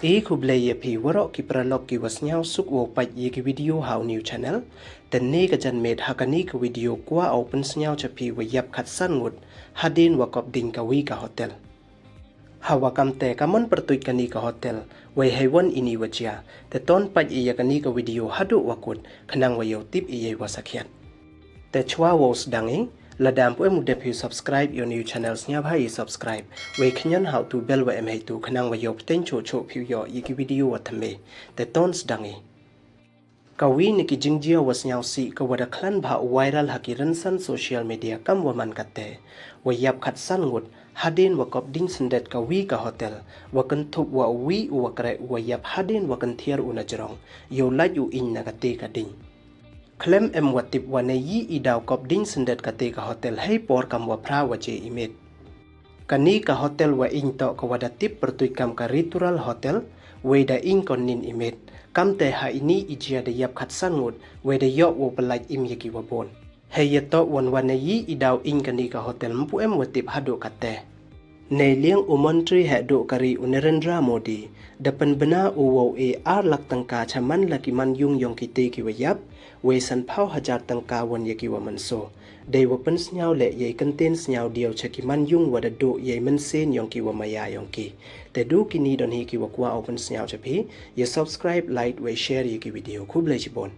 kublay pi warok ki pralog ki wasnyaw suk wo pat ye ki video how new channel ten ne ka jan med hakani ka video kwa open snyaw chapi wa yap khat san ngut hadin wa kop ding ka wi ka hotel hawa kamte kamon pertuit kani ka hotel wai haiwan ini wajia te ton pat ye kani ka video hadu wakut khanang wa yo tip ye wa sakhiat te chwa wos dangi ladam pu mu depu subscribe your new channels nya bhai subscribe we khnyan how to bell wa em hai tu khanang wa yop ten cho cho phu yo yi ki video wa thame te tons dangi kawi ni ki jingjia was nyau si ka wada klan bha viral hakiran san social media kam wa man katte wa yap khat san ngut hadin wa kop ding sendet ka wi ka hotel wa kan thup wa wi wa kre wa yap hadin wa kan thiar una jrong yo la yu in na ka te ka ding Klem em watip wane yi idaw kop ding sendet kate ka hotel hei por kam wa pra wa je imet. Kani ka hotel wa ing to ka wada tip pertui kam ka ritual hotel we da ing kon nin imet. Kam te ha ini ijia da yap khat san ngut we da yo wo belaj im yaki wa bon. Hei yato wan wane yi idaw ing kani ka hotel mpu em watip hado kate. Nei liang umantri he do kari Narendra Modi dapan bena uwo e ar lak tangka chaman laki man yung yong kite ki wayap we san phau hajar tangka wan yaki wa manso dei wa pen snyaw le ye contain snyaw dio chaki man yung wada do ye men sen yong ki wa maya yong ki te do kini don hi ki wa kwa open snyaw chapi ye subscribe like we share ye ki video khub le chibon